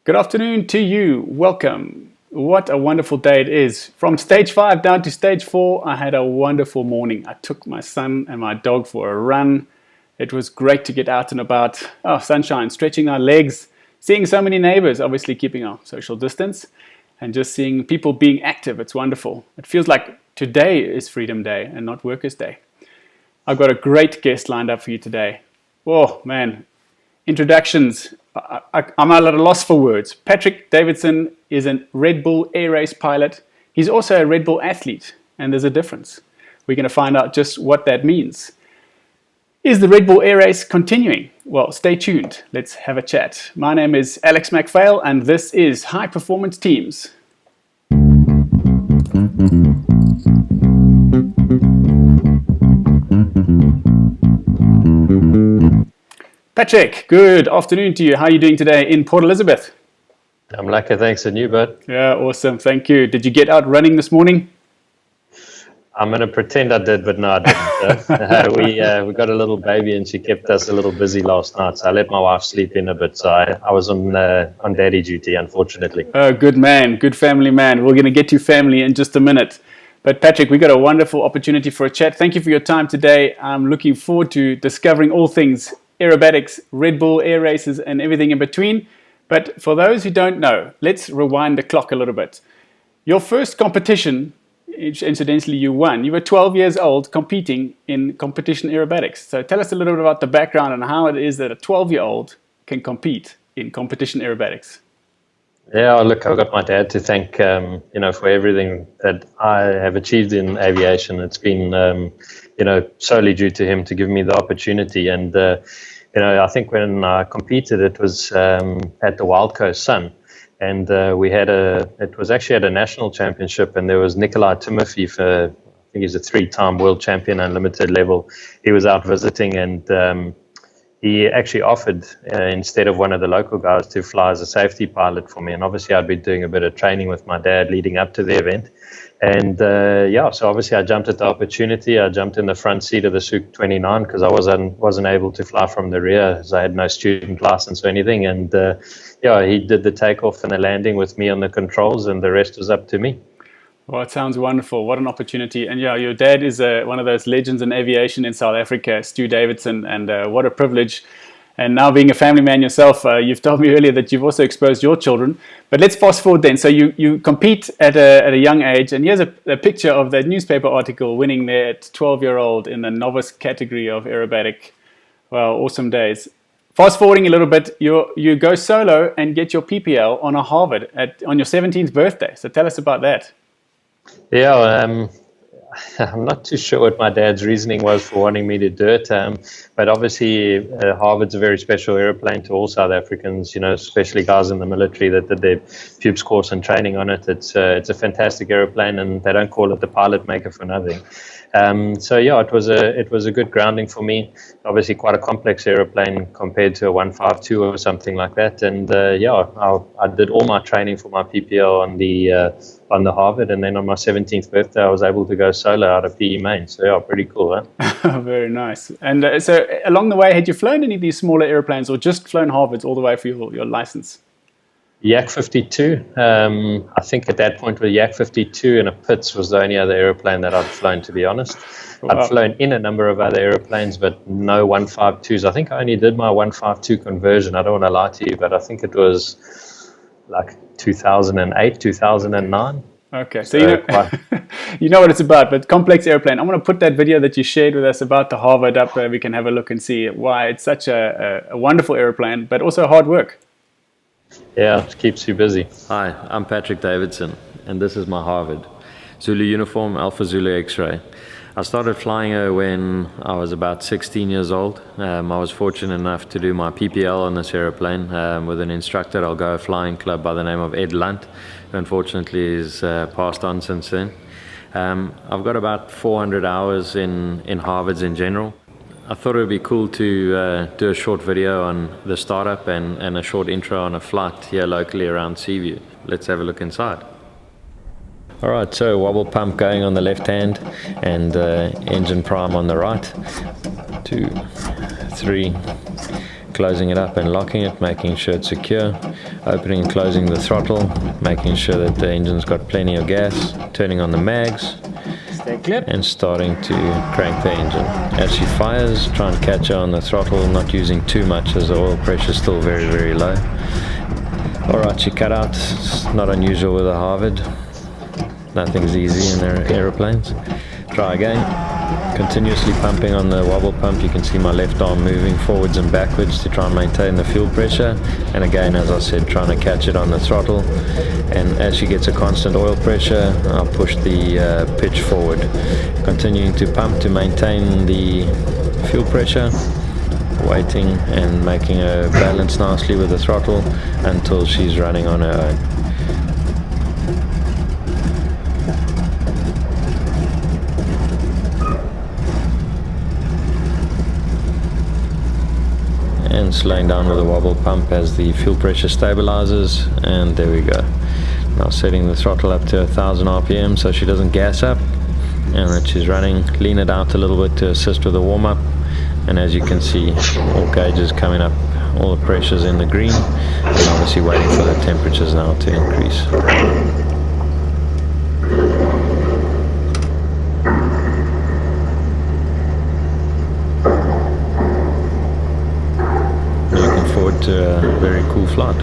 Good afternoon to you. Welcome. What a wonderful day it is. From stage 5 down to stage 4, I had a wonderful morning. I took my son and my dog for a run. It was great to get out and about. Oh, sunshine, stretching our legs, seeing so many neighbors, obviously keeping our social distance, and just seeing people being active. It's wonderful. It feels like today is Freedom Day and not Workers' Day. I've got a great guest lined up for you today. Oh, man. Introductions. I'm at a loss for words. Patrick Davidson is a Red Bull air race pilot. He's also a Red Bull athlete, and there's a difference. We're going to find out just what that means. Is the Red Bull air race continuing? Well, stay tuned. Let's have a chat. My name is Alex McPhail, and this is High Performance Teams. Patrick, good afternoon to you. How are you doing today in Port Elizabeth? I'm lucky, thanks. And you, bud? Yeah, awesome. Thank you. Did you get out running this morning? I'm going to pretend I did, but no, I didn't. We got a little baby and she kept us a little busy last night. So I let my wife sleep in a bit. So I was on daddy duty, unfortunately. Oh, good man. Good family man. We're going to get to family in just a minute. But Patrick, we got a wonderful opportunity for a chat. Thank you for your time today. I'm looking forward to discovering all things aerobatics, Red Bull, air races, and everything in between. But for those who don't know, let's rewind the clock a little bit. Your first competition, incidentally, you won. You were 12 years old competing in competition aerobatics. So tell us a little bit about the background and how it is that a 12-year-old can compete in competition aerobatics. Yeah, look, I've got my dad to thank, for everything that I have achieved in aviation. It's been, solely due to him to give me the opportunity. And, I think when I competed, it was at the Wild Coast Sun. And it was actually at a national championship, and there was Nikolai Timofey, I think he's a 3-time world champion unlimited level. He was out visiting, and he actually offered, instead of one of the local guys, to fly as a safety pilot for me. And obviously I'd been doing a bit of training with my dad leading up to the event. And so obviously I jumped at the opportunity. I jumped in the front seat of the Su-29 because I wasn't able to fly from the rear as I had no student license or anything. And he did the takeoff and the landing with me on the controls, and the rest was up to me. Well, it sounds wonderful. What an opportunity. And your dad is one of those legends in aviation in South Africa, Stu Davidson, and what a privilege. And now being a family man yourself, you've told me earlier that you've also exposed your children. But let's fast forward then. So you compete at a young age, and here's a picture of that newspaper article winning there at 12-year-old in the novice category of aerobatic. Well, awesome days. Fast forwarding a little bit, you go solo and get your PPL on a Harvard on your 17th birthday. So tell us about that. Yeah, I'm not too sure what my dad's reasoning was for wanting me to do it, but obviously Harvard's a very special airplane to all South Africans, especially guys in the military that did their pubes course and training on it. It's a fantastic airplane, and they don't call it the pilot maker for nothing. It was a good grounding for me. Obviously quite a complex airplane compared to a 152 or something like that. And I did all my training for my PPL on the Harvard, and then on my 17th birthday I was able to go solo out of PE Main. So pretty cool, huh? Very nice. And so along the way, had you flown any of these smaller airplanes or just flown Harvards all the way for your license? Yak 52. I think at that point with Yak 52 and a Pitts was the only other airplane that I'd flown, to be honest. Wow. I'd flown in a number of other airplanes, but no 152s. I think I only did my 152 conversion. I don't want to lie to you, but I think it was like 2008, 2009. Okay, so you know what it's about, but complex airplane. I'm going to put that video that you shared with us about the Harvard up there. We can have a look and see why it's such a wonderful airplane, but also hard work. Yeah, it keeps you busy. Hi, I'm Patrick Davidson, and this is my Harvard. Zulu uniform, Alpha Zulu X-ray. I started flying her when I was about 16 years old. I was fortunate enough to do my PPL on this aeroplane with an instructor at Algoa Flying Club by the name of Ed Lunt, who unfortunately is passed on since then. I've got about 400 hours in Harvards in general. I thought it would be cool to do a short video on the startup and a short intro on a flight here locally around Seaview. Let's have a look inside. Alright, so wobble pump going on the left hand and engine prime on the right. 2, 3, closing it up and locking it, making sure it's secure, opening and closing the throttle, making sure that the engine's got plenty of gas, turning on the mags, and starting to crank the engine. As she fires, try and catch her on the throttle, not using too much as the oil pressure is still very, very low. Alright, she cut out. It's not unusual with a Harvard. Nothing's easy in their aeroplanes. Try again. Continuously pumping on the wobble pump. You can see my left arm moving forwards and backwards to try and maintain the fuel pressure. And again, as I said, trying to catch it on the throttle. And as she gets a constant oil pressure, I'll push the pitch forward. Continuing to pump to maintain the fuel pressure. Waiting and making her balance nicely with the throttle until she's running on her own. And slowing down with the wobble pump as the fuel pressure stabilizes, and there we go. Now setting the throttle up to 1000 RPM so she doesn't gas up, and that she's running. Lean it out a little bit to assist with the warm-up, and as you can see, all gauges coming up, all the pressures in the green, and obviously waiting for the temperatures now to increase. To a very cool flight.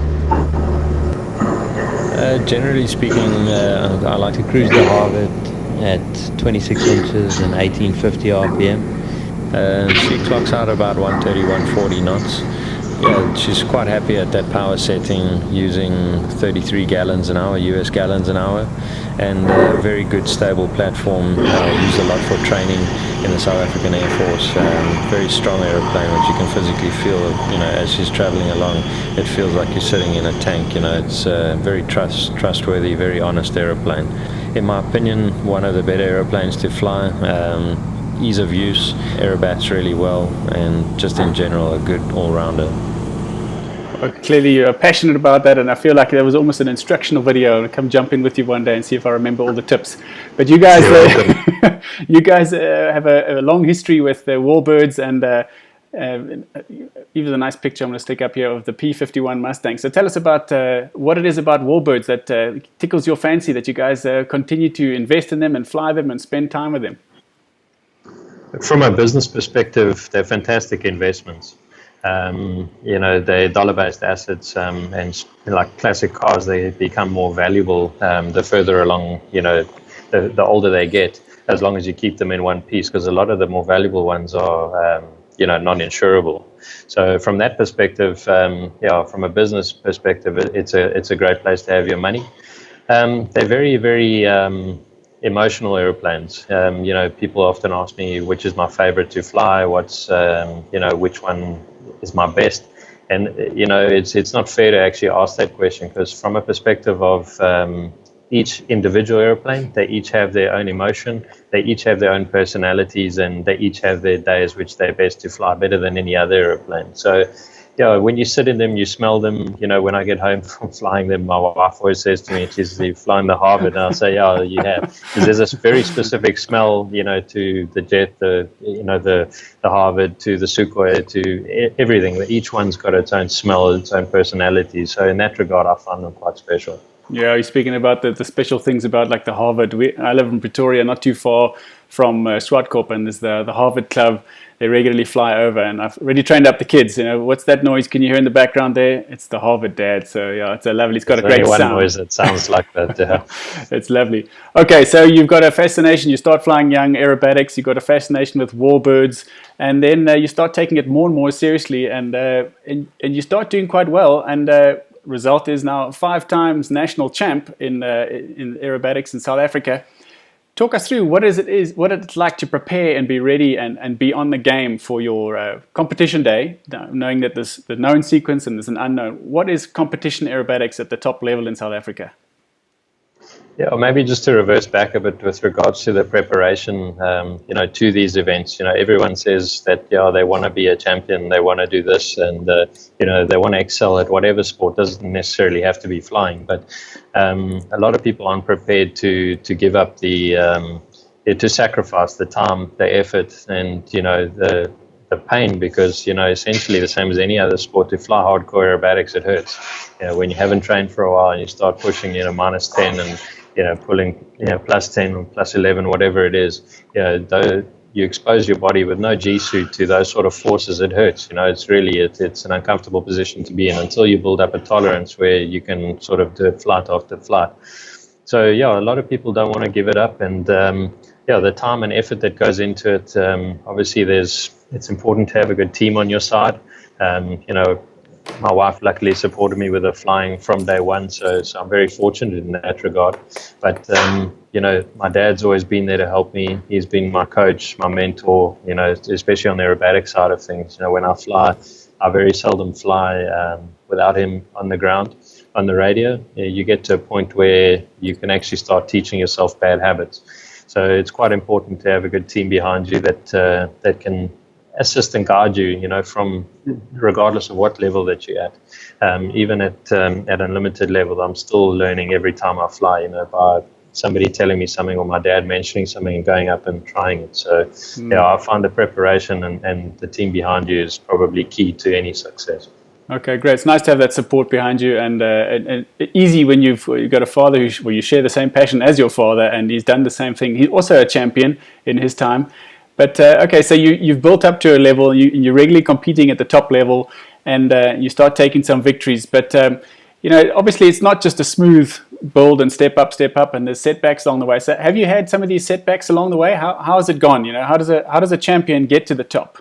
Generally speaking, I like to cruise the Harvard at 26 inches and 1850 RPM. She clocks out about 130, 140 knots. Yeah, she's quite happy at that power setting, using 33 gallons an hour, US gallons an hour, and a very good stable platform. Used a lot for training in the South African Air Force. Very strong aeroplane, which you can physically feel, as she's traveling along. It feels like you're sitting in a tank. It's a very trustworthy, very honest aeroplane. In my opinion, one of the better aeroplanes to fly. Ease of use, aerobats really well, and just in general a good all-rounder. Well, clearly you're passionate about that, and I feel like there was almost an instructional video. I'll come jump in with you one day and see if I remember all the tips. But you guys, you guys have a long history with the Warbirds, and even a nice picture I'm going to stick up here of the P-51 Mustang. So tell us about what it is about Warbirds that tickles your fancy, that you guys continue to invest in them and fly them and spend time with them. From a business perspective, they're fantastic investments. They're dollar-based assets, and like classic cars, they become more valuable the further along, the older they get, as long as you keep them in one piece, because a lot of the more valuable ones are, non-insurable. So from that perspective, from a business perspective, it's a great place to have your money. They're very, very emotional airplanes. People often ask me which is my favorite to fly, which one is my best, and it's not fair to actually ask that question, because from a perspective of each individual airplane, they each have their own emotion, they each have their own personalities, and they each have their days which they're best to fly better than any other airplane. So when you sit in them, you smell them. When I get home from flying them, my wife always says to me, she's flying the Harvard, and I'll say, yeah, you have. Because there's this very specific smell, to the jet, the Harvard, to the Sukhoi, to everything. Each one's got its own smell, its own personality. So in that regard, I find them quite special. Yeah, you're speaking about the special things about like the Harvard. I live in Pretoria, not too far from Swartkorp, and there's the Harvard Club. They regularly fly over, and I've already trained up the kids. What's that noise? Can you hear in the background there? It's the Harvard Dad. So yeah, it's a lovely. It's got a great sound. One noise that sounds like that. Yeah. It's lovely. Okay, so you've got a fascination. You start flying young aerobatics. You've got a fascination with Warbirds, and then you start taking it more and more seriously, and you start doing quite well. And result is now 5 times national champ in aerobatics in South Africa. Talk us through what it's like to prepare and be ready and be on the game for your competition day, knowing that there's the known sequence and there's an unknown. What is competition aerobatics at the top level in South Africa? Yeah, or maybe just to reverse back a bit with regards to the preparation, to these events. Everyone says that, they want to be a champion, they want to do this, and, they want to excel at whatever sport. Doesn't necessarily have to be flying, but a lot of people aren't prepared to give up to sacrifice the time, the effort, and, the the pain, because, essentially the same as any other sport, to fly hardcore aerobatics, it hurts. When you haven't trained for a while and you start pushing, minus 10 and, pulling, plus 10 or plus 11, whatever it is, though you expose your body with no G suit to those sort of forces, it hurts. It's really, it's an uncomfortable position to be in until you build up a tolerance where you can sort of do it flight after flight. So, a lot of people don't want to give it up. And, the time and effort that goes into it, obviously it's important to have a good team on your side. My wife luckily supported me with the flying from day one, so I'm very fortunate in that regard. But, my dad's always been there to help me. He's been my coach, my mentor, especially on the aerobatic side of things. When I fly, I very seldom fly without him on the ground. On the radio, you get to a point where you can actually start teaching yourself bad habits. So it's quite important to have a good team behind you that can assist and guide you, from regardless of what level that you're at. Even at unlimited level, I'm still learning every time I fly, by somebody telling me something or my dad mentioning something and going up and trying it. So, I find the preparation and the team behind you is probably key to any success. Okay, great. It's nice to have that support behind you, and easy when you've got a father where you share the same passion as your father, and he's done the same thing. He's also a champion in his time. But okay, so you've built up to a level, you're regularly competing at the top level, and you start taking some victories. But obviously it's not just a smooth build and step up, and there's setbacks along the way. So have you had some of these setbacks along the way? How has it gone? How does a champion get to the top?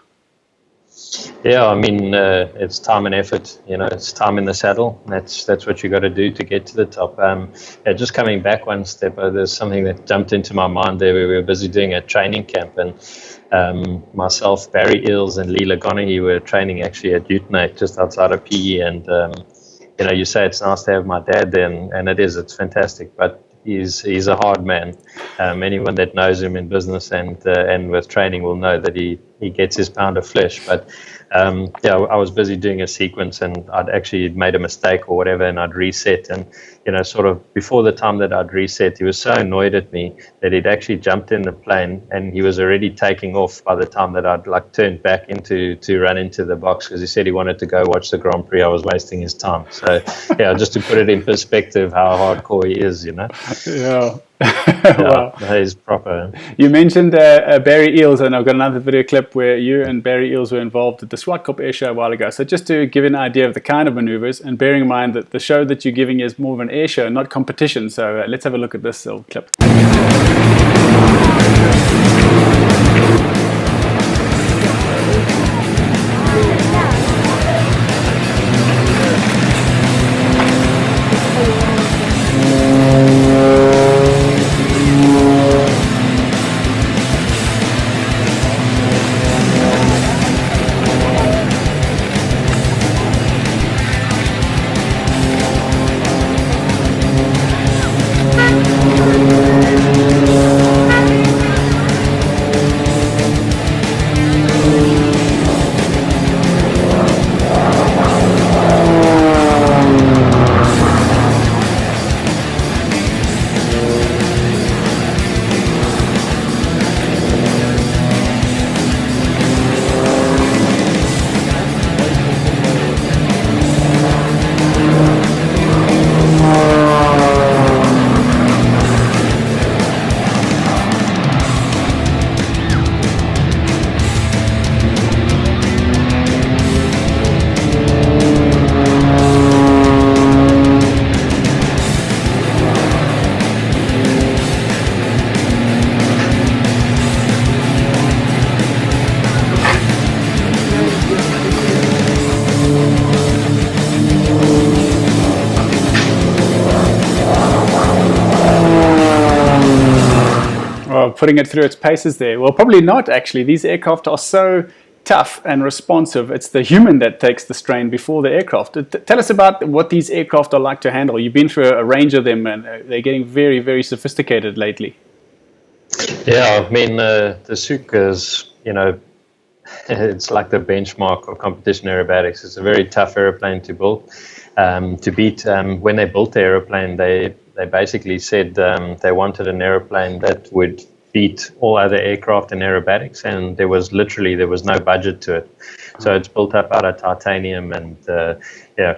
Yeah, I mean, it's time and effort. It's time in the saddle. That's what you got to do to get to the top. Just coming back one step, there's something that jumped into my mind there where we were busy doing a training camp, and myself, Barry Eels, and Lee Lagonaghy were training actually at Utenate just outside of PE. And you say it's nice to have my dad there, and it is. It's fantastic, but he's a hard man. Anyone that knows him in business and with training will know that he gets his pound of flesh. But I was busy doing a sequence, and I'd actually made a mistake or whatever, and I'd reset. And sort of before the time that I'd reset, he was so annoyed at me that he'd actually jumped in the plane, and he was already taking off by the time that I'd turned back to run into the box, because he said he wanted to go watch the Grand Prix. I was wasting his time. So just to put it in perspective, how hardcore he is, Yeah. Wow. He's proper. You mentioned Barry Eels, and I've got another video clip where you and Barry Eels were involved at the Swartkop Air Show a while ago. So just to give an idea of the kind of maneuvers, and bearing in mind that the show that you're giving is more of an air show, not competition. So let's have a look at this little clip. Putting it through its paces there. Well, probably not actually. These aircraft are so tough and responsive. It's the human that takes the strain before the aircraft. Tell us about what these aircraft are like to handle. You've been through a range of them, and they're getting very, very sophisticated lately. Yeah, I mean, the Souk is, it's like the benchmark of competition aerobatics. It's a very tough airplane to build. To beat, when they built the airplane, they basically said they wanted an airplane that would beat all other aircraft in aerobatics, and there was no budget to it. So it's built up out of titanium and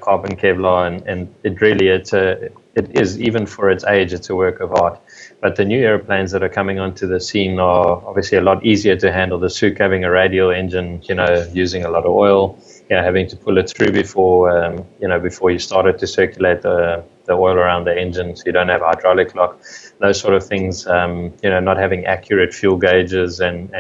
carbon Kevlar, and it is, even for its age, it's a work of art. But the new airplanes that are coming onto the scene are obviously a lot easier to handle. The Souk having a radial engine, using a lot of oil, having to pull it through before you started to circulate the oil around the engine, so you don't have hydraulic lock, those sort of things. Not having accurate fuel gauges and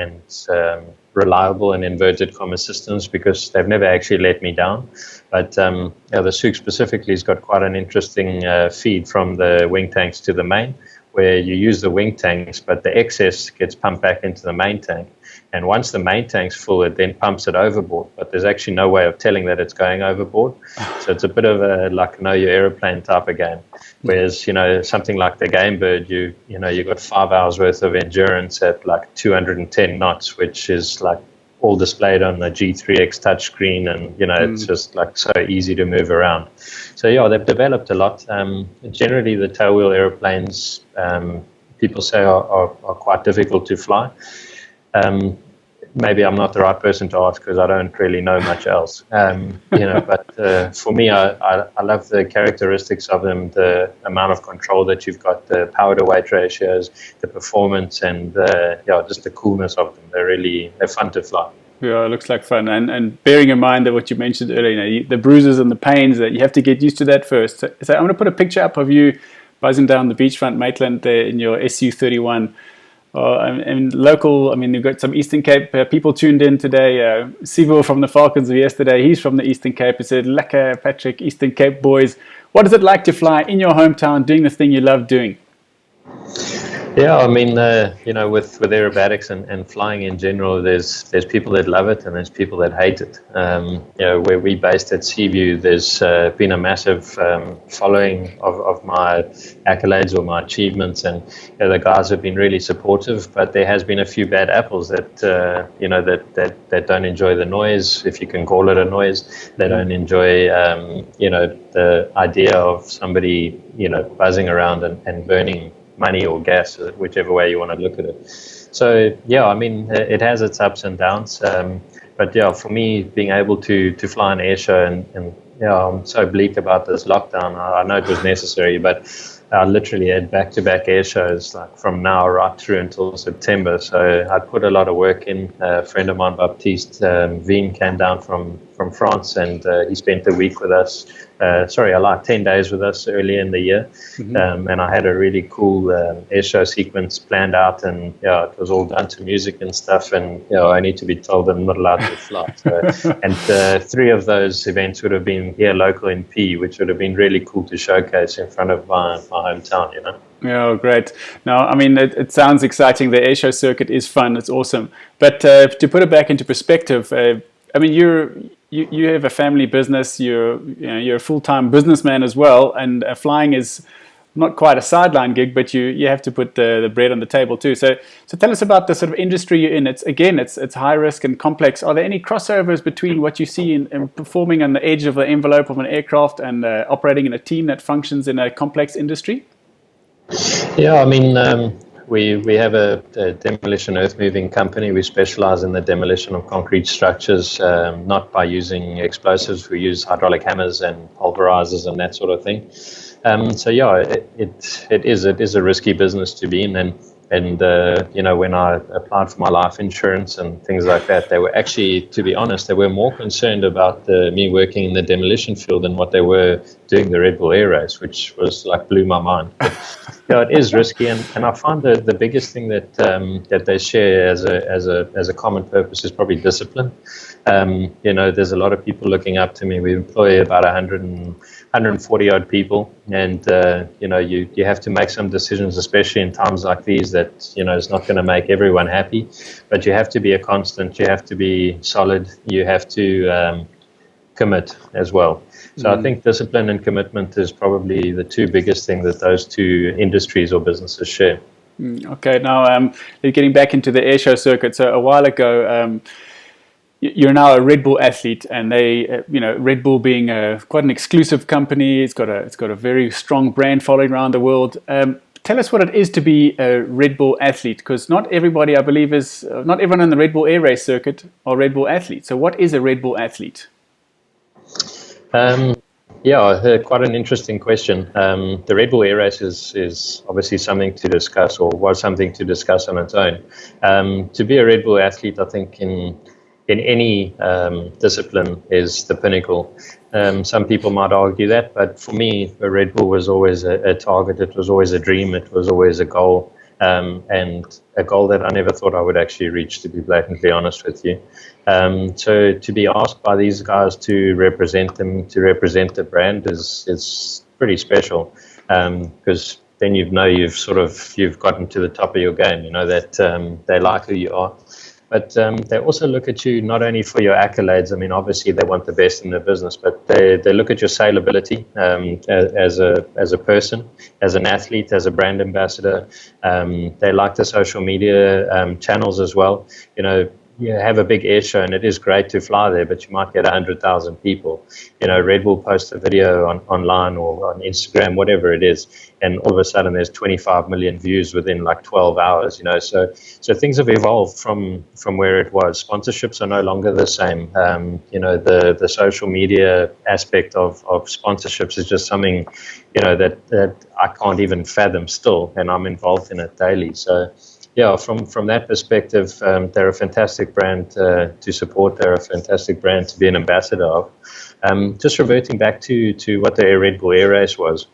reliable and inverted comma systems, because they've never actually let me down. But the Souk specifically has got quite an interesting feed from the wing tanks to the main, where you use the wing tanks, but the excess gets pumped back into the main tank. And once the main tank's full, it then pumps it overboard. But there's actually no way of telling that it's going overboard. So it's a bit of a like know your airplane type of game. Whereas, something like the Game Bird, you got 5 hours worth of endurance at like 210 knots, which is like all displayed on the G3X touchscreen, and it's just like so easy to move around. So they've developed a lot. Generally, the tailwheel airplanes, people say are quite difficult to fly. Maybe I'm not the right person to ask, because I don't really know much else. But for me, I love the characteristics of them, the amount of control that you've got, the power to weight ratios, the performance, and just the coolness of them. They're fun to fly. Yeah, it looks like fun. And bearing in mind that what you mentioned earlier, the bruises and the pains, that you have to get used to that first. So I'm going to put a picture up of you buzzing down the beachfront Maitland there in your SU-31. And local, you've got some Eastern Cape people tuned in today. Sivo from the Falcons yesterday, he's from the Eastern Cape. He said, "Lekker, Patrick, Eastern Cape boys. What is it like to fly in your hometown, doing the thing you love doing?" Yeah, with aerobatics and flying in general, there's people that love it and there's people that hate it. Where we based at Seaview, there's been a massive following of my accolades or my achievements, and the guys have been really supportive. But there has been a few bad apples that that don't enjoy the noise, if you can call it a noise. They don't enjoy the idea of somebody buzzing around and burning money or gas, whichever way you want to look at it. So it has its ups and downs, but for me, being able to fly an air show, and I'm so bleak about this lockdown. I know it was necessary, but I literally had back-to-back air shows, like from now right through until September. So I put a lot of work in. A friend of mine, Baptiste Veen, came down from France, and he spent a week with us. 10 days with us earlier in the year. Mm-hmm. And I had a really cool air show sequence planned out, and it was all done to music and stuff, and I need to be told I'm not allowed to fly. So, and 3 of those events would have been here local in P, which would have been really cool to showcase in front of my hometown, Oh, great. Now, it sounds exciting. The air show circuit is fun. It's awesome. But to put it back into perspective, you have a family business. You're a full-time businessman as well, and flying is not quite a sideline gig, but you have to put the bread on the table too. So tell us about the sort of industry you're in. It's high risk and complex. Are there any crossovers between what you see in performing on the edge of the envelope of an aircraft and operating in a team that functions in a complex industry? Yeah, we have a demolition earth moving company. We specialize in the demolition of concrete structures, not by using explosives. We use hydraulic hammers and pulverizers and that sort of thing. It is a risky business to be in, and when I applied for my life insurance and things like that, they were actually, to be honest, they were more concerned about me working in the demolition field than what they were doing the Red Bull Air Race, which was blew my mind. But, it is risky, and I find the biggest thing that they share as a common purpose is probably discipline. There's a lot of people looking up to me. We employ about 140 odd people, and you have to make some decisions, especially in times like these, that is not going to make everyone happy, but you have to be a constant, you have to be solid, you have to commit as well. So I think discipline and commitment is probably the 2 biggest things that those 2 industries or businesses share. Okay, now getting back into the airshow circuit. So a while ago, you're now a Red Bull athlete, and they, Red Bull being quite an exclusive company, it's got a very strong brand following around the world. tell us what it is to be a Red Bull athlete, because not everybody, I believe, not everyone on the Red Bull air race circuit are Red Bull athletes. So what is a Red Bull athlete? Quite an interesting question. The Red Bull Air Race is obviously something to discuss, or was something to discuss on its own. To be a Red Bull athlete, I think in any discipline is the pinnacle. Some people might argue that, but for me, a Red Bull was always a target. It was always a dream. It was always a goal. And a goal that I never thought I would actually reach, to be blatantly honest with you. So to be asked by these guys to represent them, to represent the brand is pretty special, because then you've gotten to the top of your game, that they like who you are. But they also look at you not only for your accolades. I mean, obviously they want the best in their business, but they look at your saleability as a person, as an athlete, as a brand ambassador. They like the social media channels as well. You have a big air show, and it is great to fly there, but you might get 100,000 people. Red Bull posts a video online or on Instagram, whatever it is, and all of a sudden there's 25 million views within like 12 hours. So things have evolved from where it was. Sponsorships are no longer the same. The social media aspect of sponsorships is just something, that I can't even fathom still, and I'm involved in it daily. So. Yeah, from that perspective, they're a fantastic brand to support. They're a fantastic brand to be an ambassador of. Just reverting back to what the Red Bull Air Race was.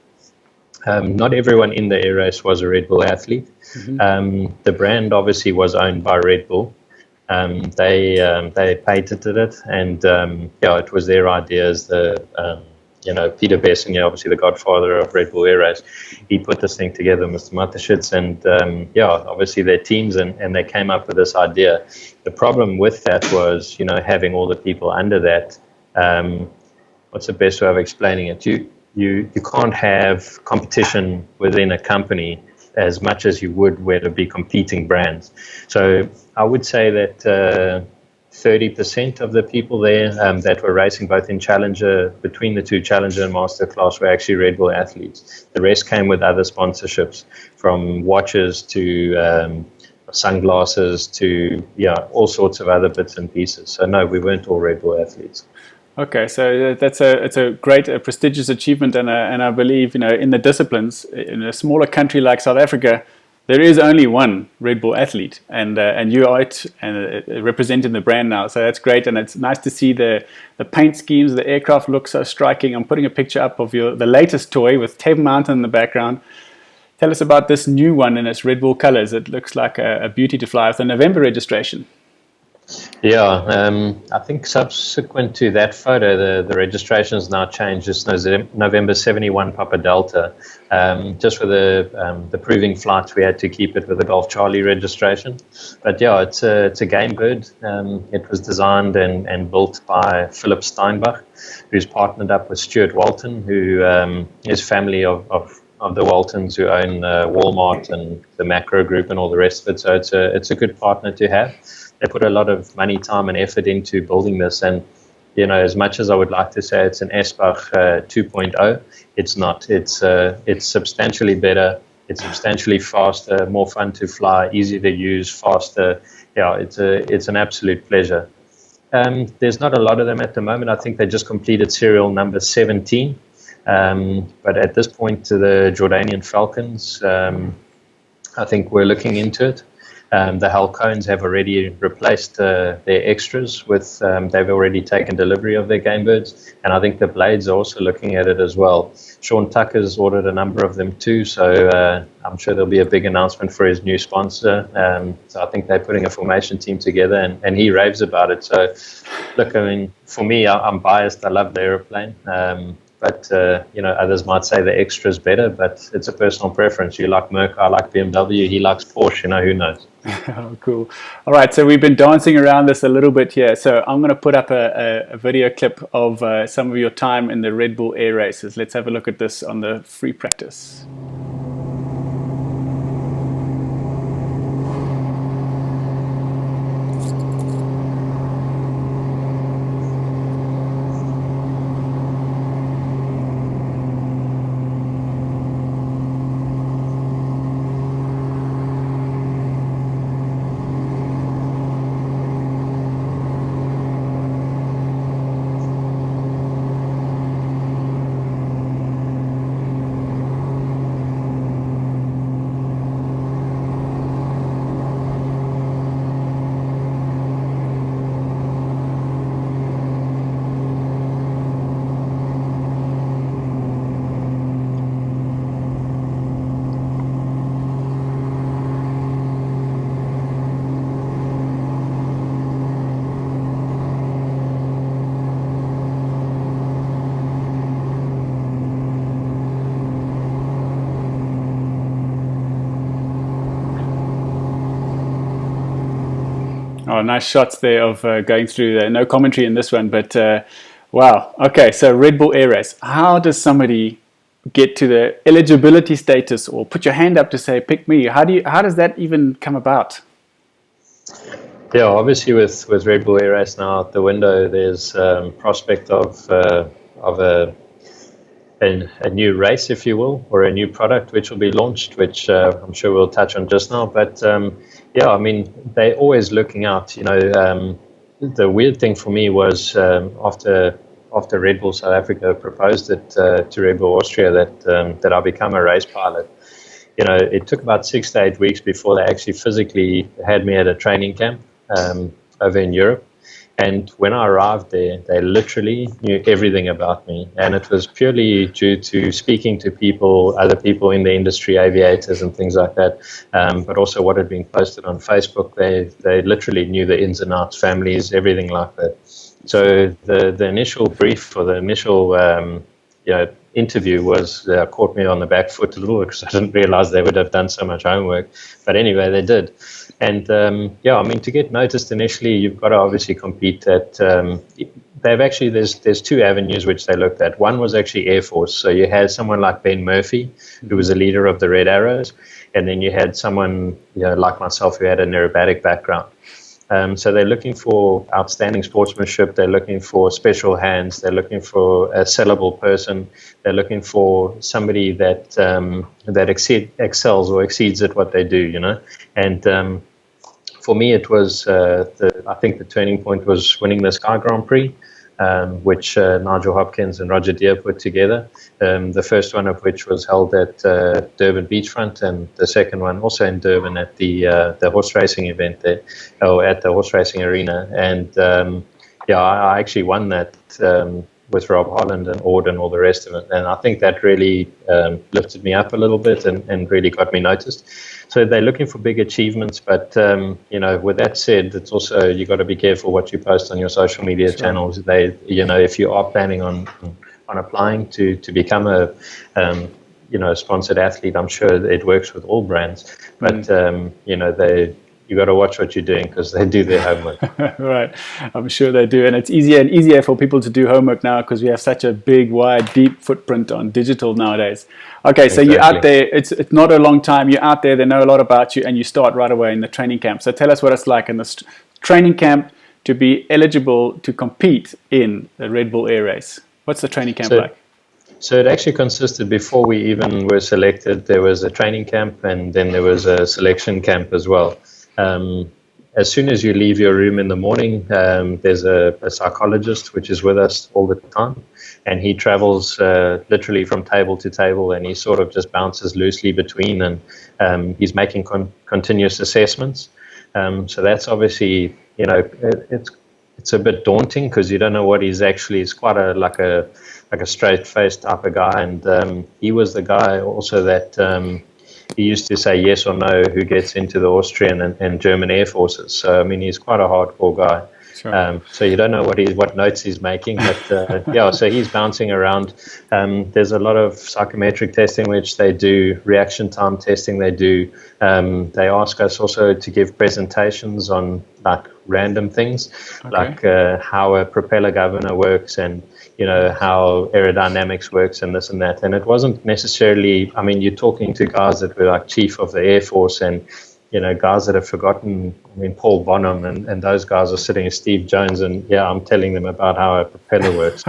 Not everyone in the air race was a Red Bull athlete. Mm-hmm. The brand obviously was owned by Red Bull. They patented it, and it was their idea as Peter Besson, obviously the godfather of Red Bull Air Race, he put this thing together, Mr. Mateschitz, and obviously their teams, and they came up with this idea. The problem with that was, having all the people under that. What's the best way of explaining it? You can't have competition within a company as much as you would where to be competing brands. So I would say that 30% of the people there that were racing both in Challenger, between the two Challenger and Master class, were actually Red Bull athletes. The rest came with other sponsorships, from watches to sunglasses to all sorts of other bits and pieces. So no, we weren't all Red Bull athletes. Okay, so it's a great, prestigious achievement, and I believe in the disciplines in a smaller country like South Africa, there is only one Red Bull athlete, and you are it, and representing the brand now. So that's great, and it's nice to see the paint schemes. The aircraft looks so striking. I'm putting a picture up of the latest toy with Table Mountain in the background. Tell us about this new one in its Red Bull colors. It looks like a beauty to fly with a November registration. Yeah, I think subsequent to that photo, the registration has now changed. It's November 71 Papa Delta. Just for the proving flights, we had to keep it with the Golf Charlie registration. But yeah, it's a game bird. It was designed and built by Philip Steinbach, who's partnered up with Stewart Walton, who is family of the Waltons, who own Walmart and the Macro Group and all the rest of it. So it's a good partner to have. They put a lot of money, time, and effort into building this. And, as much as I would like to say it's an Esbach 2.0, it's not. It's substantially better. It's substantially faster, more fun to fly, easy to use, faster. Yeah, it's an absolute pleasure. There's not a lot of them at the moment. I think they just completed serial number 17. But at this point, to the Jordanian Falcons, I think we're looking into it. The Halcones have already replaced their extras with, they've already taken delivery of their game birds, and I think the Blades are also looking at it as well. Sean Tucker's ordered a number of them too, so I'm sure there'll be a big announcement for his new sponsor. So I think they're putting a formation team together, and he raves about it. So look, I mean, for me, I'm biased. I love the aeroplane. But, others might say the extra's better, but it's a personal preference. You like Merc, I like BMW, he likes Porsche, who knows? Oh, cool. All right, so we've been dancing around this a little bit here. So I'm going to put up a video clip of some of your time in the Red Bull Air Races. Let's have a look at this on the free practice. Oh, nice shots there of going through there. No commentary in this one, but wow. Okay, so Red Bull Air Race. How does somebody get to the eligibility status, or put your hand up to say, pick me? How does that even come about? Yeah, obviously with Red Bull Air Race now out the window, there's prospect of a new race, if you will, or a new product which will be launched, which I'm sure we'll touch on just now. But yeah, I mean, they're always looking out. You know, the weird thing for me was after Red Bull South Africa proposed it to Red Bull Austria that I become a race pilot. You know, it took about 6 to 8 weeks before they actually physically had me at a training camp over in Europe. And when I arrived there, they literally knew everything about me. And it was purely due to speaking to people, other people in the industry, aviators and things like that. But also what had been posted on Facebook, they literally knew the ins and outs, families, everything like that. So the initial brief or the initial interview was caught me on the back foot a little because I didn't realize they would have done so much homework. But anyway, they did. And I mean, to get noticed initially, you've got to obviously compete at. There's 2 avenues which they looked at. One was actually Air Force. So you had someone like Ben Murphy, who was a leader of the Red Arrows, and then you had someone like myself who had an aerobatic background. So they're looking for outstanding sportsmanship. They're looking for special hands. They're looking for a sellable person. They're looking for somebody that excels or exceeds at what they do. You know, and for me, it was I think the turning point was winning the Sky Grand Prix, which Nigel Hopkins and Roger Deere put together. The first one of which was held at Durban Beachfront, and the second one also in Durban at the horse racing event there, or at the horse racing arena. And I actually won that with Rob Holland and Ord and all the rest of it. And I think that really lifted me up a little bit and really got me noticed. So they're looking for big achievements, but with that said, it's also you got to be careful what you post on your social media channels. If you are planning on applying to become a sponsored athlete, I'm sure it works with all brands, but you got to watch what you're doing because they do their homework. Right, I'm sure they do, and it's easier and easier for people to do homework now because we have such a big, wide, deep footprint on digital nowadays. Okay, so You're out there. It's not a long time. You're out there. They know a lot about you, and you start right away in the training camp. So tell us what it's like in the training camp to be eligible to compete in the Red Bull Air Race. What's the training camp like? So it actually consisted, before we even were selected, there was a training camp, and then there was a selection camp as well. As soon as you leave your room in the morning, there's a psychologist which is with us all the time, and he travels literally from table to table, and he sort of just bounces loosely between, and he's making continuous assessments. So that's obviously, it's a bit daunting because you don't know what he's actually. It's quite like a straight-faced type of guy, and he was the guy also that. He used to say yes or no who gets into the Austrian and German Air Forces. So, I mean, he's quite a hardcore guy. Sure. So you don't know what notes he's making. But, so he's bouncing around. There's a lot of psychometric testing, which they do, reaction time testing they do. They ask us also to give presentations on, like, random things, like how a propeller governor works and, how aerodynamics works and this and that. And it wasn't necessarily, I mean, you're talking to guys that were like chief of the Air Force and, guys that have forgotten, Paul Bonham and those guys are sitting as Steve Jones and, I'm telling them about how a propeller works.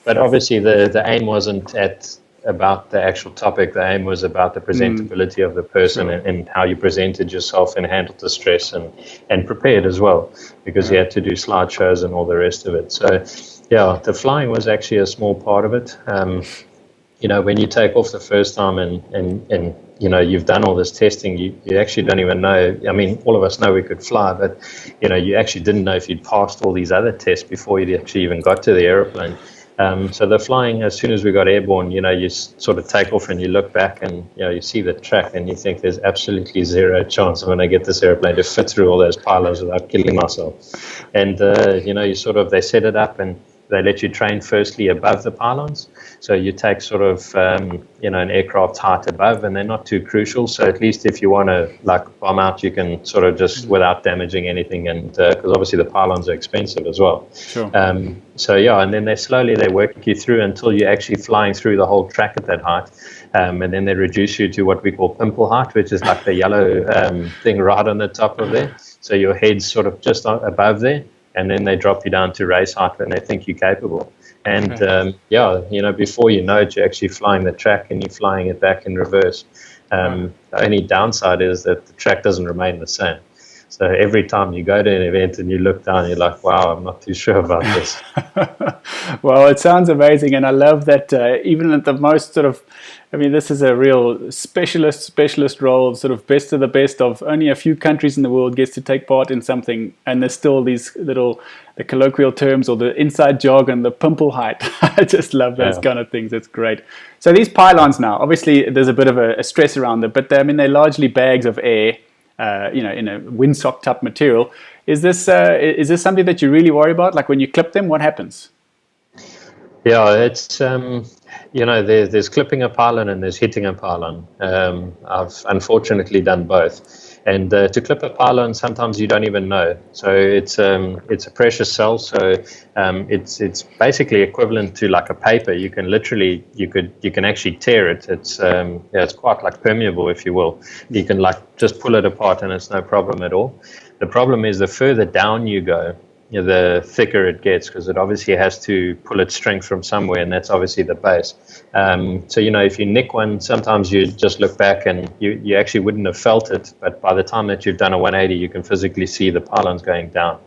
But obviously the aim wasn't about the actual topic. The aim was about the presentability of the person and how you presented yourself and handled the stress and prepared as well, because you had to do slideshows and all the rest of it. So, the flying was actually a small part of it. When you take off the first time and you've done all this testing, you actually don't even know. I mean, all of us know we could fly, but, you actually didn't know if you'd passed all these other tests before you actually even got to the airplane. So the flying, as soon as we got airborne, you sort of take off and you look back and, you see the track and you think there's absolutely zero chance I'm going to get this airplane to fit through all those pylons without killing myself. And, they set it up and they let you train firstly above the pylons. So you take sort of, an aircraft height above, and they're not too crucial. So at least if you want to like bomb out, you can sort of just without damaging anything. And because obviously the pylons are expensive as well. Sure. And then they work you through until you're actually flying through the whole track at that height. And then they reduce you to what we call pimple height, which is like the yellow thing right on the top of there. So your head's sort of just above there. And then they drop you down to race height when they think you're capable. And before you know it, you're actually flying the track and you're flying it back in reverse. The only downside is that the track doesn't remain the same. So every time you go to an event and you look down, you're like, wow, I'm not too sure about this. Well, it sounds amazing. And I love that even at the most sort of, this is a real specialist role, sort of best of the best of only a few countries in the world gets to take part in something. And there's still these the colloquial terms or the inside jargon, the pimple height. I just love those kind of things. It's great. So these pylons now, obviously there's a bit of a stress around it, but they're largely bags of air, in a windsock type material. Is this something that you really worry about? Like when you clip them, what happens? Yeah, it's there's clipping a pylon and there's hitting a pylon. I've unfortunately done both. And to clip a pylon, sometimes you don't even know. So it's a precious cell. So it's basically equivalent to like a paper. You can literally you can actually tear it. It's quite like permeable, if you will. You can like just pull it apart and it's no problem at all. The problem is the further down you go, the thicker it gets, because it obviously has to pull its strength from somewhere, and that's obviously the base. So if you nick one, sometimes you just look back and you actually wouldn't have felt it, but by the time that you've done a 180, you can physically see the pylons going down.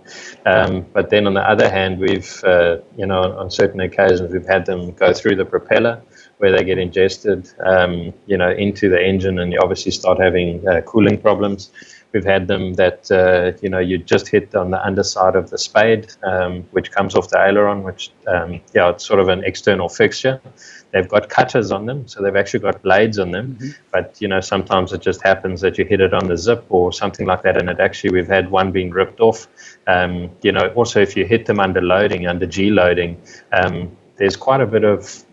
But then on the other hand, we've on certain occasions we've had them go through the propeller, where they get ingested into the engine, and you obviously start having cooling problems. We've had them that, you just hit on the underside of the spade, which comes off the aileron, which, it's sort of an external fixture. They've got cutters on them, so they've actually got blades on them. Mm-hmm. But, sometimes it just happens that you hit it on the zip or something like that, and we've had one being ripped off. Also if you hit them under loading, under G loading, there's quite a bit of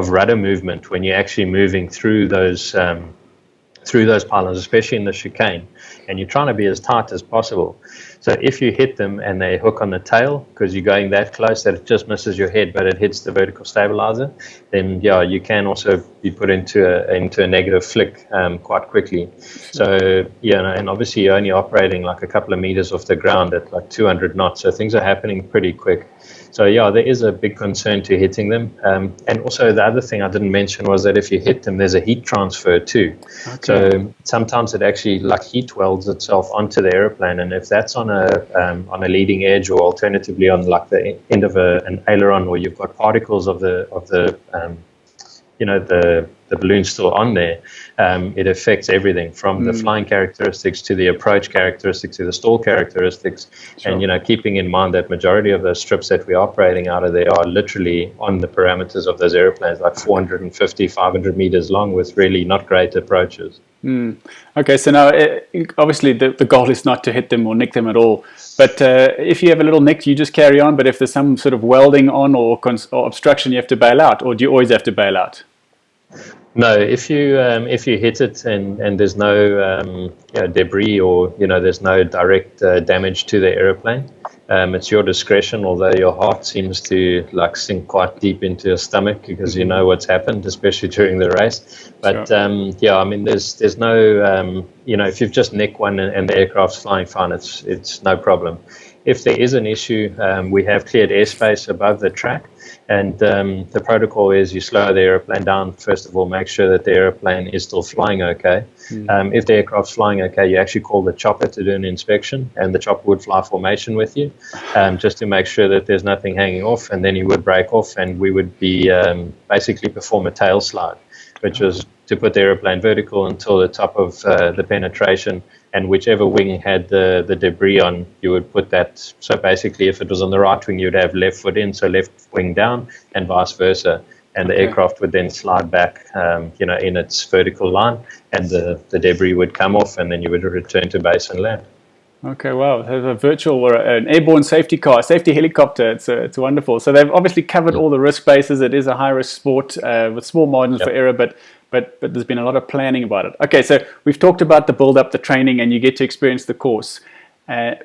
rudder movement when you're actually moving through those pylons, especially in the chicane, and you're trying to be as tight as possible. So if you hit them and they hook on the tail, because you're going that close that it just misses your head, but it hits the vertical stabilizer, then you can also be put into a negative flick quite quickly. So and obviously you're only operating like a couple of meters off the ground at like 200 knots, so things are happening pretty quick. So there is a big concern to hitting them. And also the other thing I didn't mention was that if you hit them, there's a heat transfer too. Okay. So sometimes it actually like heat welds itself onto the airplane, and if that's on a leading edge, or alternatively on like the end of an aileron, or you've got particles of the balloon still on there, it affects everything from the flying characteristics to the approach characteristics to the stall characteristics. Sure. And keeping in mind that majority of those strips that we're operating out of there are literally on the parameters of those airplanes, like 450, 500 meters long, with really not great approaches. Okay, so now obviously the goal is not to hit them or nick them at all, but if you have a little nick, you just carry on. But if there's some sort of welding on or obstruction, you have to bail out, or do you always have to bail out? No, if you hit it and there's no debris, or there's no direct damage to the aeroplane, it's your discretion. Although your heart seems to like sink quite deep into your stomach, because you know what's happened, especially during the race. But sure. There's no if you've just nicked one and the aircraft's flying fine, it's no problem. If there is an issue, we have cleared airspace above the track. And the protocol is you slow the airplane down. First of all, make sure that the airplane is still flying okay. If the aircraft's flying okay, you actually call the chopper to do an inspection, and the chopper would fly formation with you, just to make sure that there's nothing hanging off, and then you would break off, and we would be basically perform a tail slide, which was to put the airplane vertical until the top of the penetration, and whichever wing had the debris on, you would put that. So basically, if it was on the right wing, you'd have left foot in, so left wing down, and vice versa. And the aircraft would then slide back, in its vertical line, and the debris would come off, and then you would return to base and land. Okay, wow. There's a virtual or an airborne safety car, safety helicopter. It's wonderful. So they've obviously covered all the risk bases. It is a high risk sport with small margins for error, but there's been a lot of planning about it. Okay, so we've talked about the build up, the training, and you get to experience the course.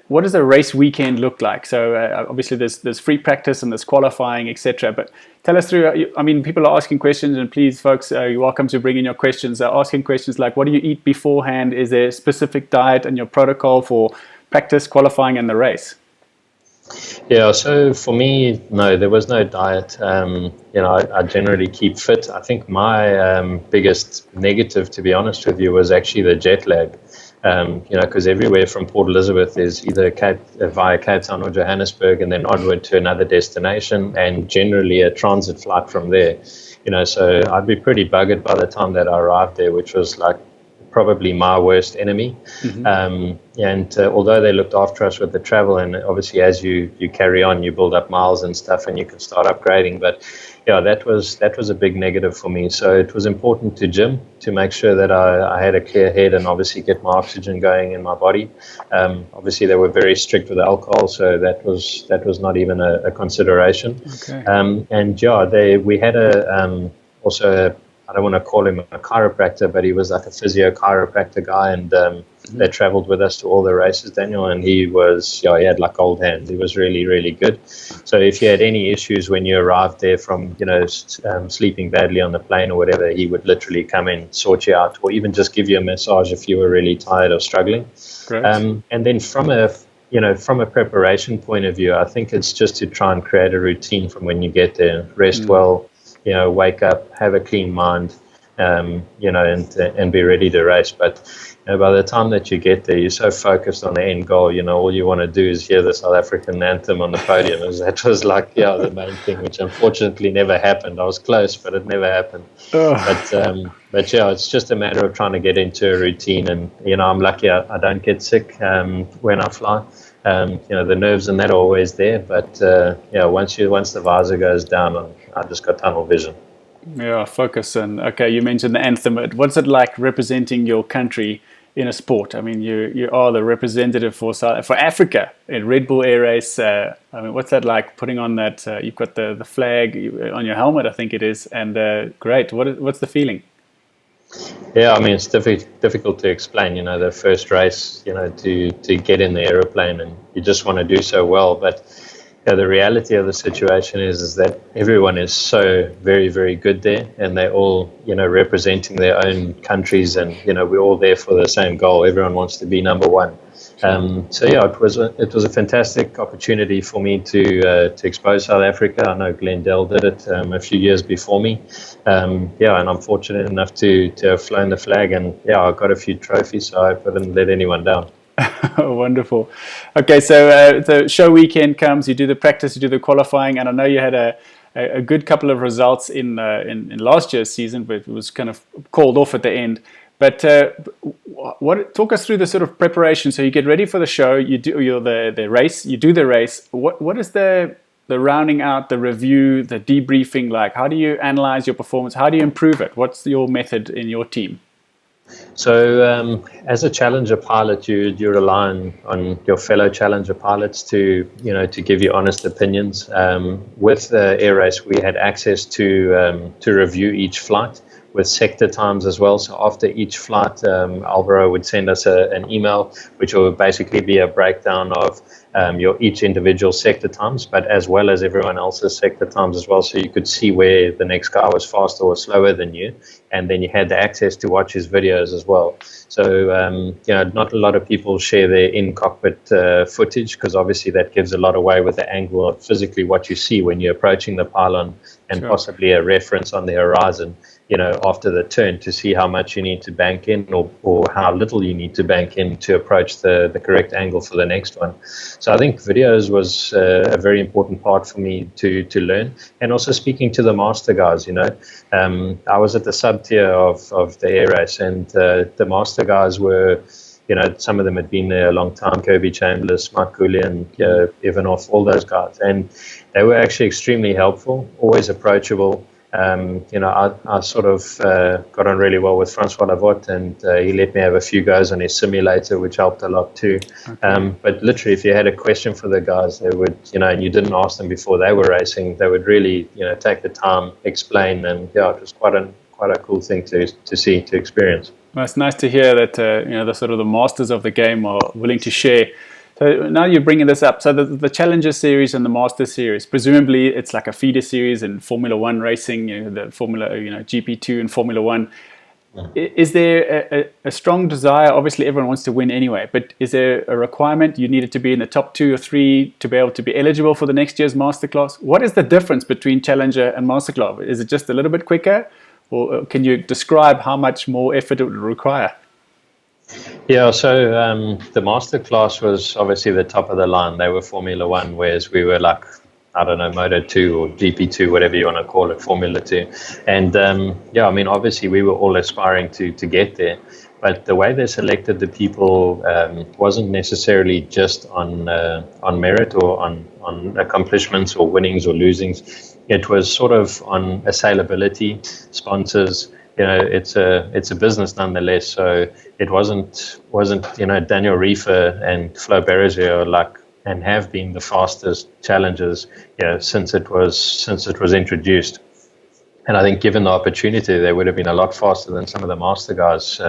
What does a race weekend look like? So obviously there's free practice and there's qualifying, etc. But tell us through. I mean, people are asking questions, and please, folks, you're welcome to bring in your questions. They're asking questions like, what do you eat beforehand? Is there a specific diet and your protocol for practice, qualifying, and the race? Yeah, so for me, no, there was no diet. I generally keep fit. I think my biggest negative, to be honest with you, was actually the jet lag. Because everywhere from Port Elizabeth is either via Cape Town or Johannesburg, and then onward to another destination, and generally a transit flight from there. So I'd be pretty buggered by the time that I arrived there, which was like probably my worst enemy. Although they looked after us with the travel, and obviously as you carry on, you build up miles and stuff, and you can start upgrading. But yeah, that was a big negative for me. So it was important to gym to make sure that I had a clear head and obviously get my oxygen going in my body. Obviously they were very strict with alcohol, so that was not even a consideration. Okay. We had also I don't want to call him a chiropractor, but he was like a physio chiropractor guy, and they traveled with us to all the races, Daniel, and he had like gold hands. He was really, really good. So if you had any issues when you arrived there from, sleeping badly on the plane or whatever, he would literally come in, sort you out, or even just give you a massage if you were really tired or struggling. Great. And then from a preparation point of view, I think it's just to try and create a routine from when you get there, rest well, wake up, have a clean mind, and be ready to race. But by the time that you get there, you're so focused on the end goal. All you want to do is hear the South African anthem on the podium. That was like, the main thing, which unfortunately never happened. I was close, but it never happened. But yeah, it's just a matter of trying to get into a routine. And I'm lucky I don't get sick when I fly. The nerves and that are always there, but once the visor goes down, I just got tunnel vision. Yeah, focus. And okay, you mentioned the anthem. What's it like representing your country in a sport? I mean, you are the representative for Africa in Red Bull Air Race. What's that like? Putting on that, you've got the flag on your helmet, I think it is, and great. What's the feeling? Yeah, I mean, it's difficult to explain, the first race, to get in the aeroplane, and you just want to do so well. But the reality of the situation is that everyone is so very, very good there, and they're all, representing their own countries, and, we're all there for the same goal. Everyone wants to be number one. It was a fantastic opportunity for me to expose South Africa. I know Glendale did it a few years before me. And I'm fortunate enough to have flown the flag, and I got a few trophies, so I hope I didn't let anyone down. Wonderful. Okay, so the show weekend comes, you do the practice, you do the qualifying, and I know you had a good couple of results in last year's season, but it was kind of called off at the end. But talk us through the sort of preparation. So you get ready for the show, you do the race, you do the race. What is the rounding out, the review, the debriefing like? How do you analyze your performance? How do you improve it? What's your method in your team? So as a challenger pilot, you rely on your fellow challenger pilots to give you honest opinions. With the air race, we had access to review each flight with sector times as well. So after each flight, Alvaro would send us an email, which will basically be a breakdown of your each individual sector times, but as well as everyone else's sector times as well. So you could see where the next guy was faster or slower than you. And then you had the access to watch his videos as well. So, not a lot of people share their in-cockpit footage, because obviously that gives a lot away with the angle of physically what you see when you're approaching the pylon, and sure, possibly a reference on the horizon, after the turn, to see how much you need to bank in or how little you need to bank in to approach the correct angle for the next one. So I think videos was a very important part for me to learn. And also speaking to the master guys, I was at the sub-tier of the air race, and the master guys were, some of them had been there a long time, Kirby Chambers, Mike Goulian, Ivanov, all those guys. And they were actually extremely helpful, always approachable. I sort of got on really well with Francois Lavotte, and he let me have a few goes on his simulator, which helped a lot too. Okay. But literally, if you had a question for the guys, they would, and you didn't ask them before they were racing, they would really, take the time, explain, and it was quite a cool thing to see, to experience. Well, it's nice to hear that the sort of the masters of the game are willing to share. So now you're bringing this up. So the Challenger Series and the Master Series, presumably it's like a feeder series in Formula One racing, the Formula, GP2 and Formula One. Is there a strong desire? Obviously, everyone wants to win anyway, but is there a requirement you needed to be in the top 2 or 3 to be able to be eligible for the next year's Masterclass? What is the difference between Challenger and Masterclass? Is it just a little bit quicker? Or can you describe how much more effort it would require? Yeah, so the Masterclass was obviously the top of the line. They were Formula One, whereas we were like, I don't know, Moto 2 or GP2, whatever you want to call it, Formula 2. And obviously we were all aspiring to get there. But the way they selected the people wasn't necessarily just on merit or on accomplishments or winnings or losings. It was sort of on assailability, sponsors. It's a business nonetheless. So it wasn't Daniel Riefer and Flo Berger and have been the fastest challengers since it was introduced. And I think given the opportunity, they would have been a lot faster than some of the master guys,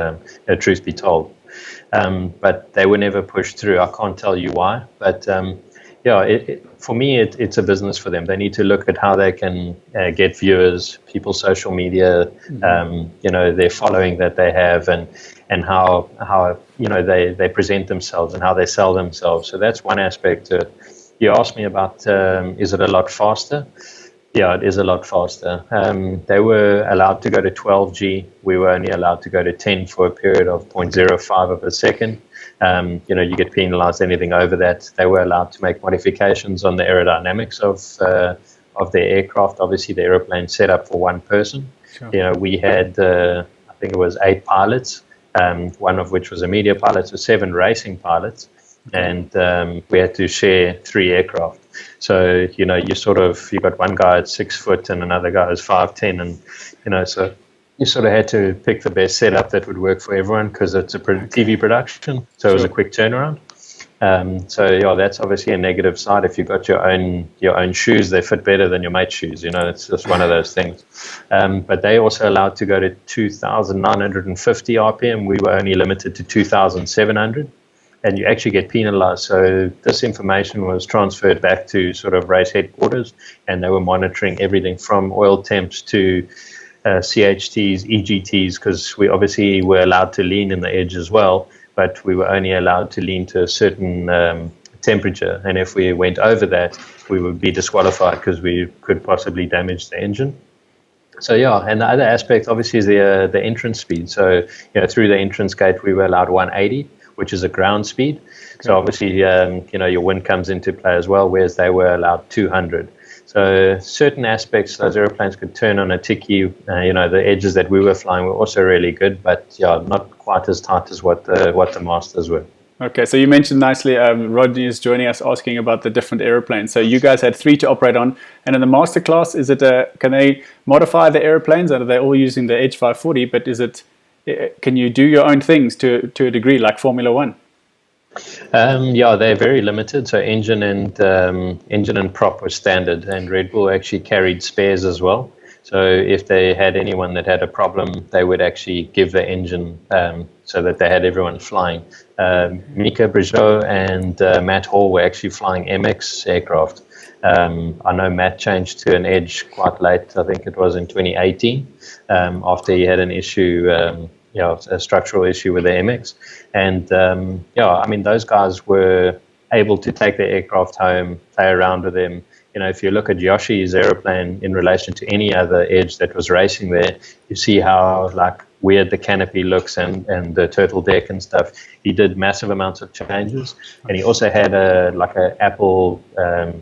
truth be told. But they were never pushed through. I can't tell you why, but for me, it's a business for them. They need to look at how they can get viewers, people's social media, their following that they have, and how they present themselves and how they sell themselves. So that's one aspect to it. You asked me about is it a lot faster? Yeah, it is a lot faster. They were allowed to go to 12G. We were only allowed to go to 10 for a period of 0.05 of a second. You get penalized anything over that. They were allowed to make modifications on the aerodynamics of their aircraft. Obviously, the aeroplane set up for one person. Sure. We had, I think it was 8 pilots, one of which was a media pilot, so 7 racing pilots. And we had to share 3 aircraft. So, you got one guy at 6 foot and another guy is 5'10", and, so you sort of had to pick the best setup that would work for everyone because it's a TV production. So it was a quick turnaround. That's obviously a negative side. If you've got your own shoes, they fit better than your mate's shoes. It's just one of those things. But they also allowed to go to 2,950 RPM. We were only limited to 2,700. And you actually get penalized. So this information was transferred back to sort of race headquarters, and they were monitoring everything from oil temps to CHTs, EGTs, because we obviously were allowed to lean in the edge as well, but we were only allowed to lean to a certain temperature. And if we went over that, we would be disqualified because we could possibly damage the engine. So and the other aspect obviously is the entrance speed. So through the entrance gate, we were allowed 180. Which is a ground speed. So obviously, your wind comes into play as well, whereas they were allowed 200. So certain aspects, those airplanes could turn on a ticky. The edges that we were flying were also really good, but not quite as tight as what the masters were. Okay, so you mentioned nicely, Rodney is joining us asking about the different airplanes. So you guys had 3 to operate on, and in the master class, is it can they modify the airplanes? Are they all using the Edge 540? But can you do your own things to a degree, like Formula One? They're very limited. So engine and prop were standard, and Red Bull actually carried spares as well. So if they had anyone that had a problem, they would actually give the engine so that they had everyone flying. Mika Brigeau and Matt Hall were actually flying MX aircraft. I know Matt changed to an Edge quite late. I think it was in 2018 after he had an issue, a structural issue with the MX. And, those guys were able to take their aircraft home, play around with them. If you look at Yoshi's aeroplane in relation to any other Edge that was racing there, you see how weird the canopy looks and the turtle deck and stuff. He did massive amounts of changes, and he also had a Apple a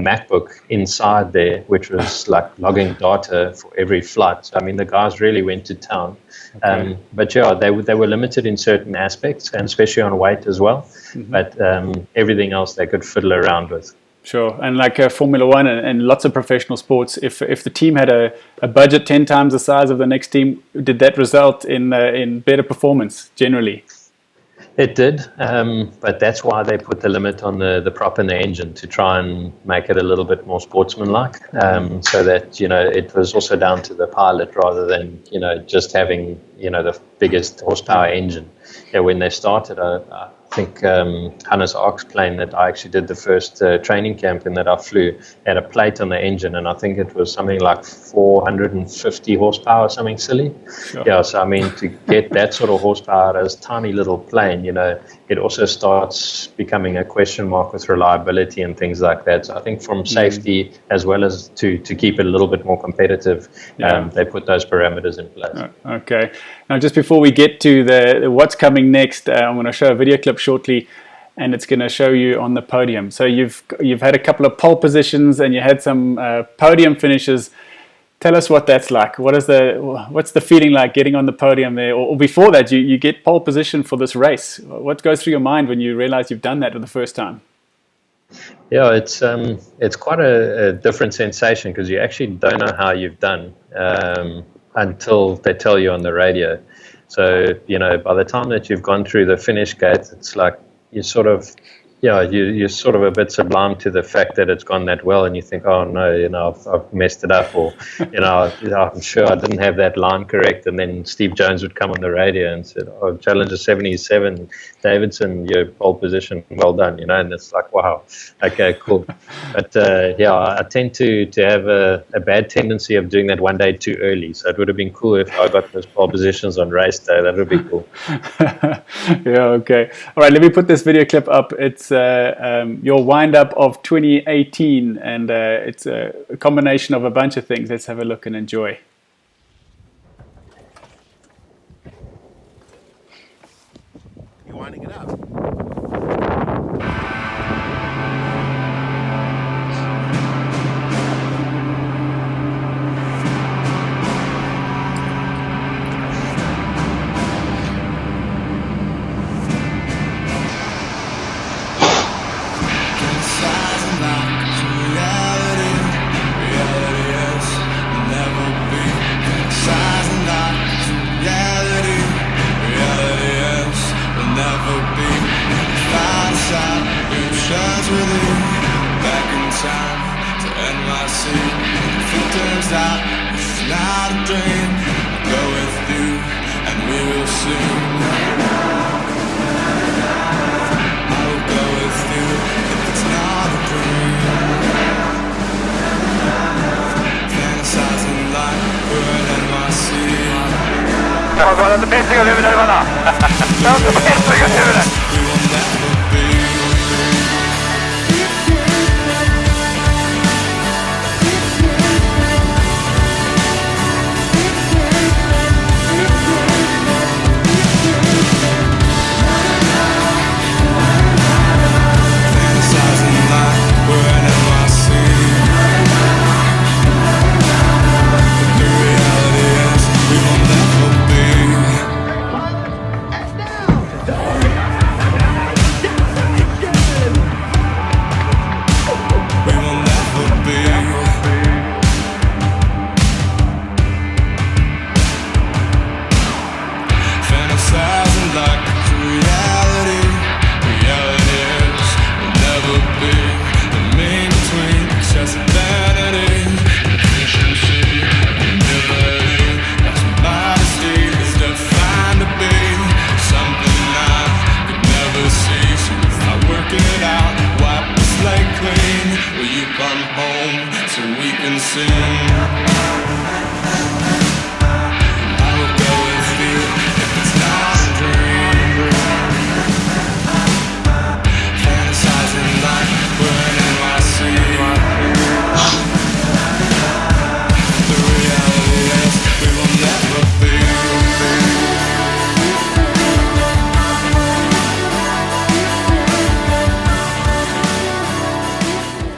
MacBook inside there, which was logging data for every flight. So the guys really went to town. Okay. They were limited in certain aspects, and especially on weight as well. Mm-hmm. But everything else they could fiddle around with. Sure. And like Formula One and lots of professional sports, if the team had a budget 10 times the size of the next team, did that result in better performance generally? It did, but that's why they put the limit on the prop and the engine to try and make it a little bit more sportsmanlike, so that, it was also down to the pilot rather than, just having, the biggest horsepower engine. Yeah, when they started, I think Hannes Ark's plane that I actually did the first training camp in that I flew had a plate on the engine, and I think it was something like 450 horsepower, something silly. Sure. Yeah, so I mean, to get that sort of horsepower out of this tiny little plane, it also starts becoming a question mark with reliability and things like that. So I think from safety as well as to keep it a little bit more competitive, they put those parameters in place. Okay. Now, just before we get to the what's coming next, I'm going to show a video clip shortly, and it's going to show you on the podium. So you've had a couple of pole positions and you had some podium finishes. Tell us what that's like. What's the feeling like getting on the podium there? Or before that, you get pole position for this race. What goes through your mind when you realize you've done that for the first time? Yeah, it's quite a different sensation because you actually don't know how you've done until they tell you on the radio. So, by the time that you've gone through the finish gate, it's like you're sort of a bit sublime to the fact that it's gone that well, and you think, oh no, I've messed it up, or I'm sure I didn't have that line correct, and then Steve Jones would come on the radio and said, oh, Challenger 77, Davidson, your pole position, well done, and it's like, wow, okay, cool. But I tend to have a bad tendency of doing that one day too early, so it would have been cool if I got those pole positions on race day. That would be cool. Yeah, okay. All right, let me put this video clip up. It's your windup of 2018, and it's a combination of a bunch of things. Let's have a look and enjoy. You're winding it up. Det bästa jag över det. Det bästa jag över det.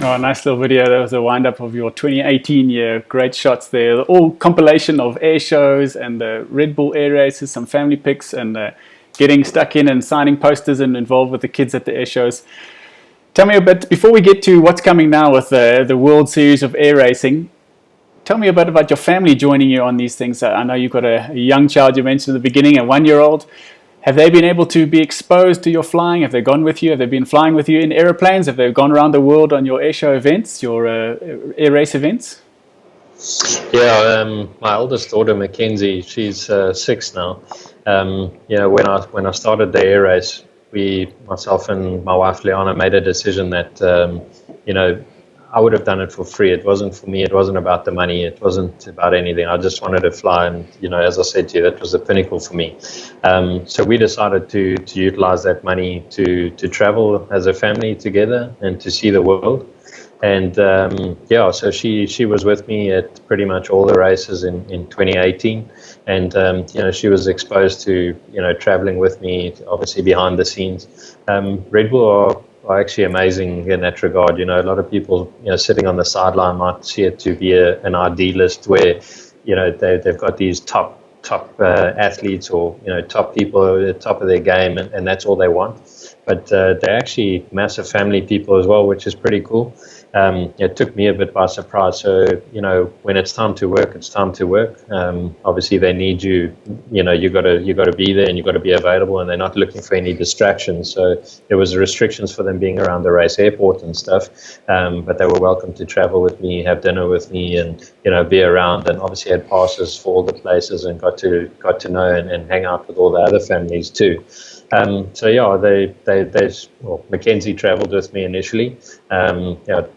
Oh, nice little video. That was a wind-up of your 2018 year. Great shots there. All compilation of air shows and the Red Bull air races, some family pics, and getting stuck in and signing posters and involved with the kids at the air shows. Tell me a bit, before we get to what's coming now with the World Series of Air Racing, tell me a bit about your family joining you on these things. I know you've got a young child, you mentioned at the beginning, a 1-year-old. Have they been able to be exposed to your flying? Have they gone with you? Have they been flying with you in aeroplanes? Have they gone around the world on your air show events, your air race events? Yeah, my oldest daughter, Mackenzie, she's 6 now. When I started the air race, myself and my wife Liana made a decision that I would have done it for free. It wasn't for me. It wasn't about the money. It wasn't about anything. I just wanted to fly, and as I said to you, that was the pinnacle for me. So we decided to utilize that money to travel as a family together and to see the world. And so she was with me at pretty much all the races in 2018, and she was exposed to traveling with me, obviously behind the scenes. Red Bull are actually amazing in that regard. A lot of people sitting on the sideline might see it to be an idealist where they've got these top athletes or top people at the top of their game, and that's all they want. But they're actually massive family people as well, which is pretty cool. It took me a bit by surprise. So, when it's time to work, it's time to work. Obviously, they need you. You got to be there, and you got to be available. And they're not looking for any distractions. So there was restrictions for them being around the race airport and stuff. But they were welcome to travel with me, have dinner with me, and be around. And obviously had passes for all the places, and got to know and hang out with all the other families too. Mackenzie traveled with me initially.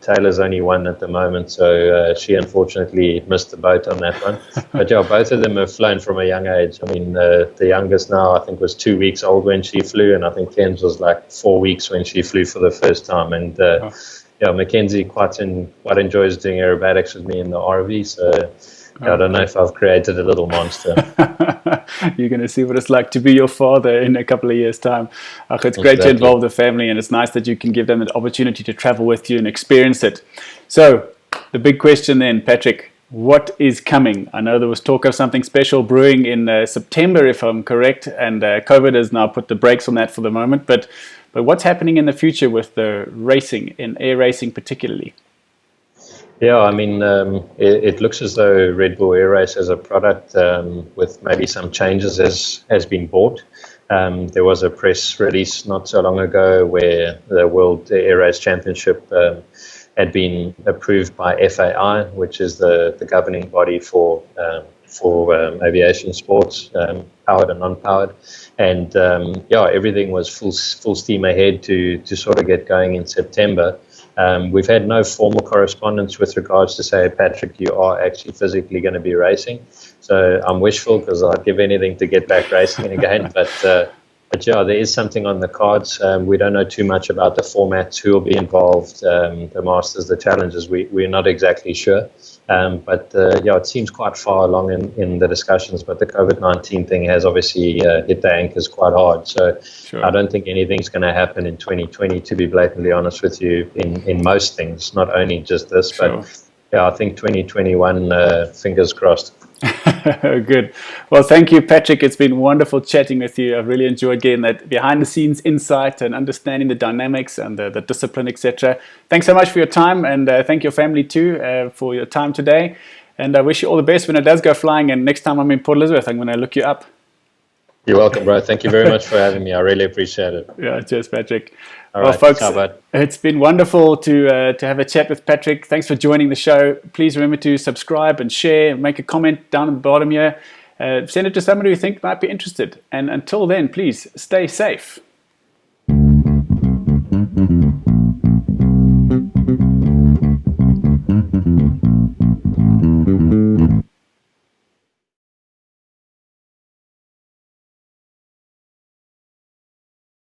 Taylor's only one at the moment, so she unfortunately missed the boat on that one. But both of them have flown from a young age. I mean, the youngest now I think was 2 weeks old when she flew, and I think Ken's was like 4 weeks when she flew for the first time. And Mackenzie quite enjoys doing aerobatics with me in the RV, so I don't know if I've created a little monster. You're going to see what it's like to be your father in a couple of years' time. It's great to involve the family, and it's nice that you can give them an opportunity to travel with you and experience it. So, the big question then, Patrick, what is coming? I know there was talk of something special brewing in September, if I'm correct, and COVID has now put the brakes on that for the moment. But what's happening in the future with the racing, in air racing particularly? Yeah, I mean, it looks as though Red Bull Air Race as a product with maybe some changes has been bought. There was a press release not so long ago where the World Air Race Championship had been approved by FAI, which is the governing body for aviation sports, powered and non-powered. And everything was full steam ahead to sort of get going in September. We've had no formal correspondence with regards to say, Patrick, you are actually physically going to be racing. So I'm wishful because I'd give anything to get back racing again. But there is something on the cards. We don't know too much about the formats, who will be involved, the Masters, the Challenges. We're not exactly sure. It seems quite far along in the discussions, but the COVID-19 thing has obviously hit the anchors quite hard. So sure. I don't think anything's going to happen in 2020, to be blatantly honest with you, in most things, not only just this. Sure. But I think 2021, fingers crossed. Good. Well, thank you, Patrick. It's been wonderful chatting with you. I've really enjoyed getting that behind-the-scenes insight and understanding the dynamics and the discipline, etc. Thanks so much for your time, and thank your family too for your time today. And I wish you all the best when it does go flying. And next time I'm in Port Elizabeth, I'm going to look you up. You're welcome, bro. Thank you very much for having me. I really appreciate it. Yeah, cheers, Patrick. All well, right, folks, bud. It's been wonderful to have a chat with Patrick. Thanks for joining the show. Please remember to subscribe and share. Make a comment down at the bottom here. Send it to somebody who you think might be interested. And until then, please stay safe.